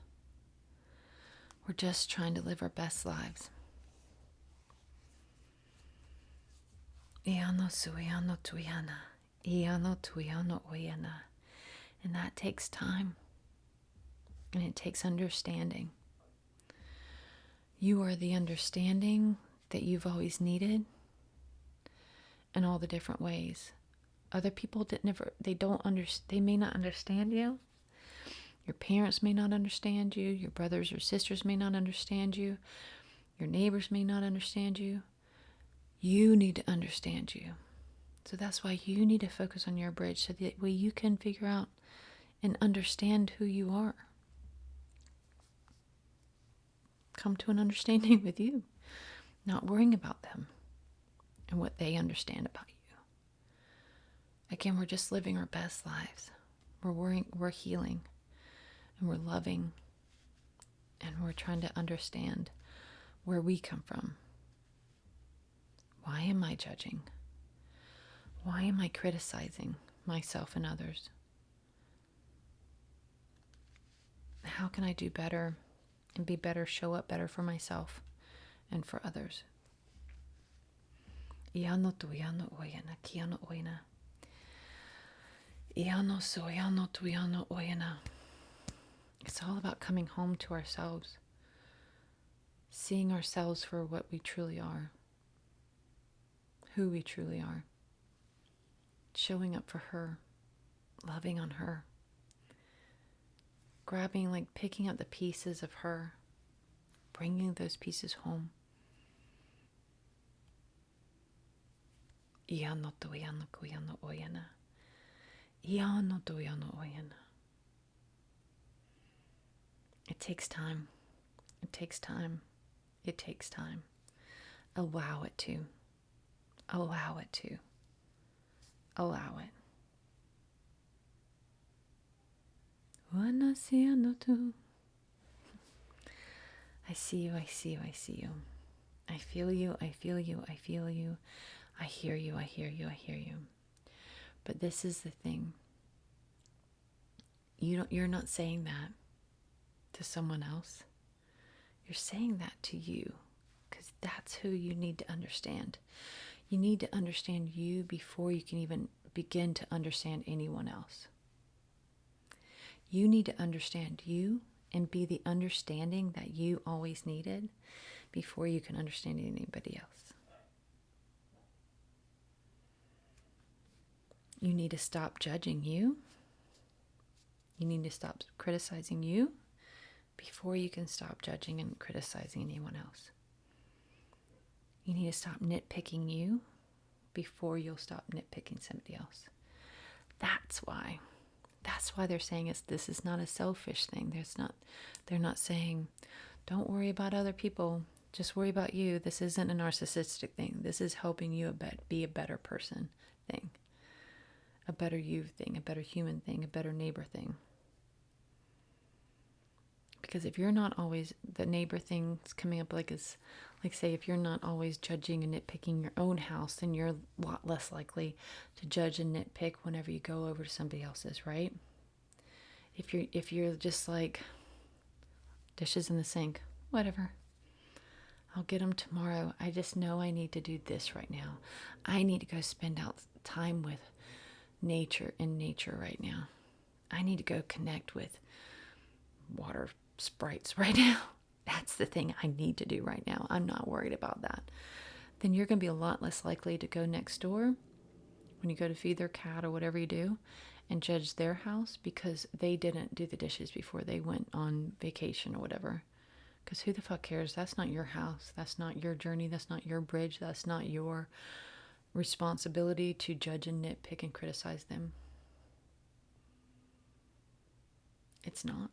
We're just trying to live our best lives. And that takes time. And it takes understanding. You are the understanding that you've always needed in all the different ways. Other people they may not understand you. Your parents may not understand you. Your brothers or sisters may not understand you. Your neighbors may not understand you. You need to understand you. So that's why you need to focus on your bridge so that way you can figure out and understand who you are. Come to an understanding with you, not worrying about them and what they understand about you. Again, we're just living our best lives. We're healing, and we're loving, and we're trying to understand where we come from. Why am I judging? Why am I criticizing myself and others? How can I do better and be better, show up better for myself and for others? It's all about coming home to ourselves, seeing ourselves for what we truly are, who we truly are, showing up for her, loving on her, grabbing, like picking up the pieces of her, bringing those pieces home. It takes time. It takes time. It takes time. Allow it to. Allow it to. Allow it. I see you, I see you, I see you. I feel you, I feel you, I feel you. I hear you, I hear you, I hear you. But this is the thing. You're not saying that to someone else. You're saying that to you, because that's who you need to understand. You need to understand you before you can even begin to understand anyone else. You need to understand you and be the understanding that you always needed before you can understand anybody else. You need to stop judging you. You need to stop criticizing you before you can stop judging and criticizing anyone else. You need to stop nitpicking you before you'll stop nitpicking somebody else. That's why they're saying this is not a selfish thing. They're not saying, don't worry about other people, just worry about you. This isn't a narcissistic thing. This is helping you be a better person thing. A better you thing, a better human thing, a better neighbor thing. Because if you're not always, the neighbor thing's coming up like say if you're not always judging and nitpicking your own house, then you're a lot less likely to judge and nitpick whenever you go over to somebody else's, right? If you're just like, dishes in the sink, whatever, I'll get them tomorrow. I just know I need to do this right now. I need to go spend out time with nature right now. I need to go connect with water sprites right now. That's the thing I need to do right now. I'm not worried about that. Then you're going to be a lot less likely to go next door when you go to feed their cat or whatever you do and judge their house because they didn't do the dishes before they went on vacation or whatever. Because who the fuck cares? That's not your house. That's not your journey. That's not your bridge. That's not your responsibility to judge and nitpick and criticize them. It's not.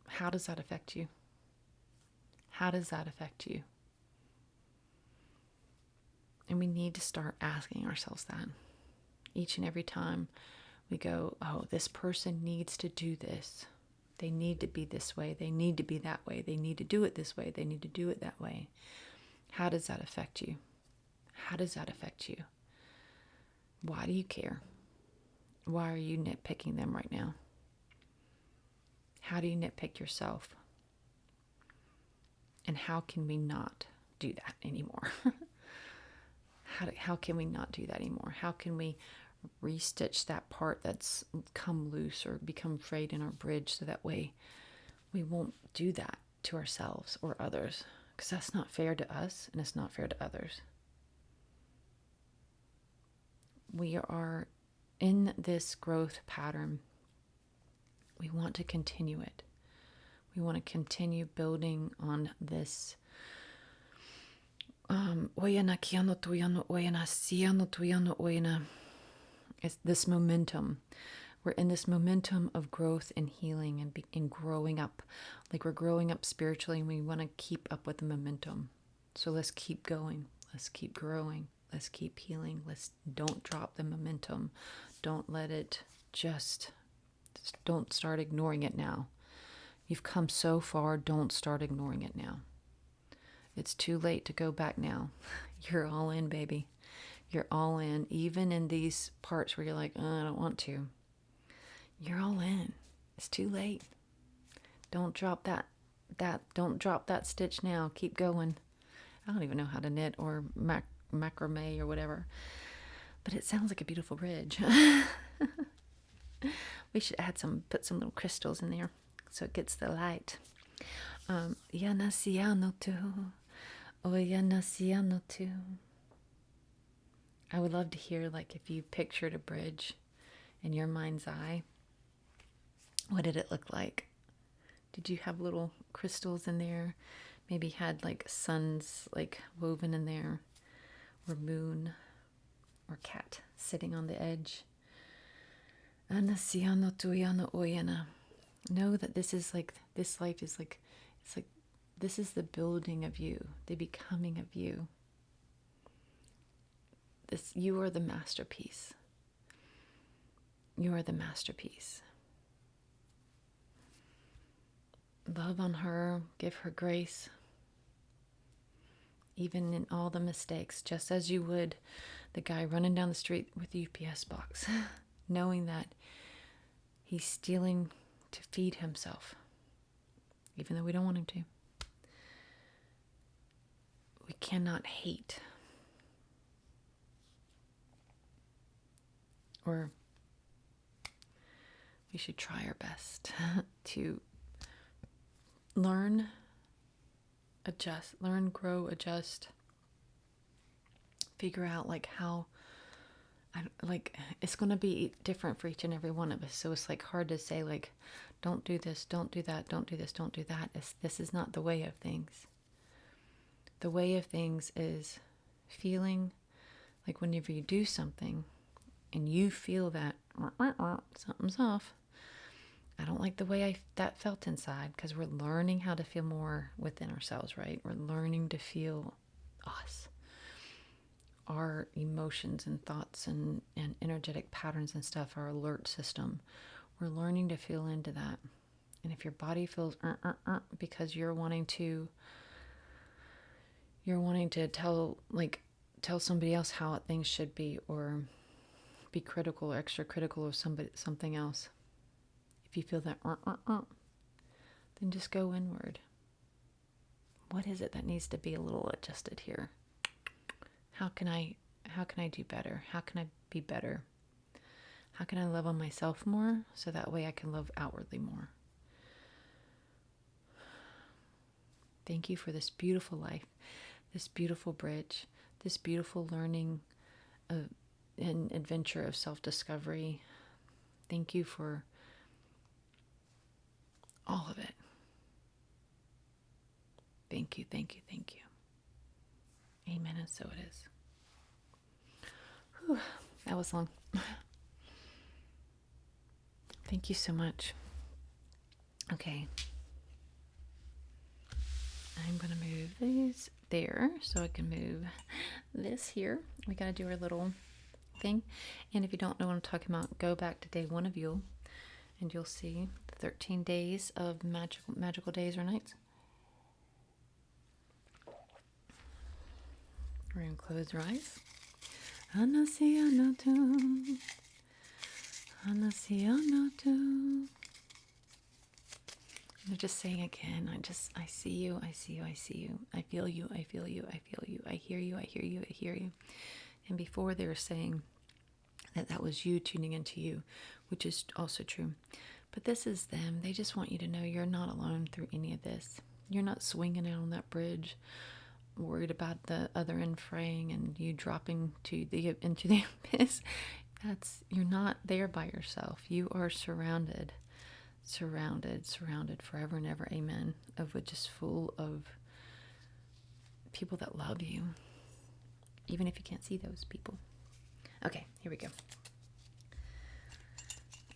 How does that affect you? How does that affect you? And we need to start asking ourselves that each and every time we go, oh, this person needs to do this. They need to be this way. They need to be that way. They need to do it this way. They need to do it that way. How does that affect you? How does that affect you? Why do you care? Why are you nitpicking them right now? How do you nitpick yourself? And how can we not do that anymore? How can we not do that anymore? How can we restitch that part that's come loose or become frayed in our bridge so that way we won't do that to ourselves or others? Because that's not fair to us and it's not fair to others. We are in this growth pattern. We want to continue it. We want to continue building on this it's this momentum. We're in this momentum of growth and healing and growing up. Like we're growing up spiritually and we want to keep up with the momentum. So let's keep going. Let's keep growing. Let's keep healing. Don't drop the momentum. Don't let it don't start ignoring it now. You've come so far. Don't start ignoring it now. It's too late to go back now. You're all in, baby. You're all in. Even in these parts where you're like, oh, I don't want to. You're all in. It's too late. Don't drop that. Don't drop that stitch now. Keep going. I don't even know how to knit or macrame or whatever. But it sounds like a beautiful bridge. We should put some little crystals in there so it gets the light. Yanasiano too. Oh, yanasiano too. I would love to hear, like, if you pictured a bridge in your mind's eye, what did it look like? Did you have little crystals in there? Maybe had like suns like woven in there, or moon, or cat sitting on the edge. Anasiano tuyano oyana. Know that this life is like, it's like, this is the building of you, the becoming of you. You are the masterpiece. You are the masterpiece. Love on her, give her grace, even in all the mistakes, just as you would the guy running down the street with the UPS box, knowing that he's stealing to feed himself, even though we don't want him to. We cannot hate, or we should try our best to learn, grow, adjust, figure out like how, it's going to be different for each and every one of us. So it's like hard to say like, don't do this, don't do that, don't do this, don't do that. This is not the way of things. The way of things is feeling like whenever you do something and you feel that something's off. I don't like the way that felt inside, because we're learning how to feel more within ourselves, right? We're learning to feel us, our emotions and thoughts and energetic patterns and stuff, our alert system. We're learning to feel into that. And if your body feels because you're wanting to tell somebody else how things should be, or be critical or extra critical of something else. If you feel that then just go inward. What is it that needs to be a little adjusted here? How can I do better? How can I be better? How can I love on myself more, so that way I can love outwardly more? Thank you for this beautiful life, this beautiful bridge, this beautiful learning and adventure of self-discovery. Thank you for all of it. Thank you, thank you, thank you. Amen, and so it is. Whew, that was long. Thank you so much. Okay. I'm going to move these there so I can move this here. We got to do our little thing. And if you don't know what I'm talking about, go back to day 1 of Yule, and you'll see the 13 days of magical days or nights. We're going to close our eyes. Anasianatu. Anasianatu. They're just saying again, I see you, I see you, I see you. I feel you, I feel you, I feel you. I hear you, I hear you, I hear you. And before they were saying that was you tuning into you, which is also true. But this is them. They just want you to know you're not alone through any of this. You're not swinging out on that bridge, worried about the other end fraying and you dropping into the abyss. You're not there by yourself. You are surrounded forever and ever, amen, of which is full of people that love you, even if you can't see those people. Okay, here we go.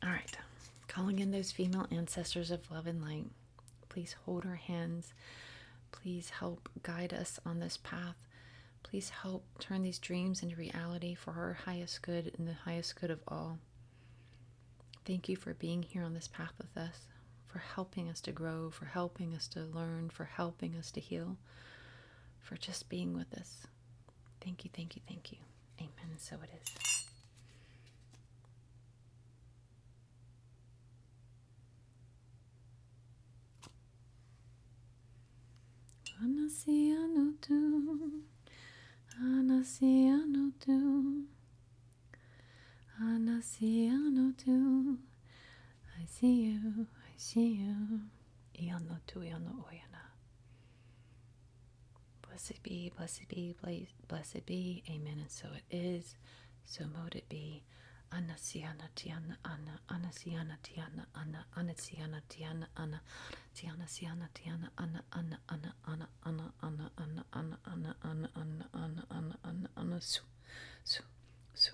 All right, calling in those female ancestors of love and light. Please hold our hands. Please help guide us on this path. Please help turn these dreams into reality for our highest good and the highest good of all. Thank you for being here on this path with us, for helping us to grow, for helping us to learn, for helping us to heal, for just being with us. Thank you, thank you, thank you. Amen, and so it is. Anasianotu, Anasianotu, Anasianotu. I see you, I see you. Ianotu, Iano Oyana. Blessed be, blessed be. Amen, and so it is. So mote it be. Anasiana Tiana Anna, Anasiana Tiana Anna, Anasiana Tiana Anna. Tiana, Siana, Tiana, Anna, Anna, Anna, Anna, Anna, Anna, Anna, Anna, Anna, Anna, Anna, Anna, Anna, Anna, Anna, Su, Su, Su.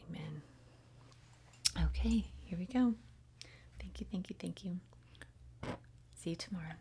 Amen. Okay, here we go. Thank you, thank you, thank you. See you tomorrow.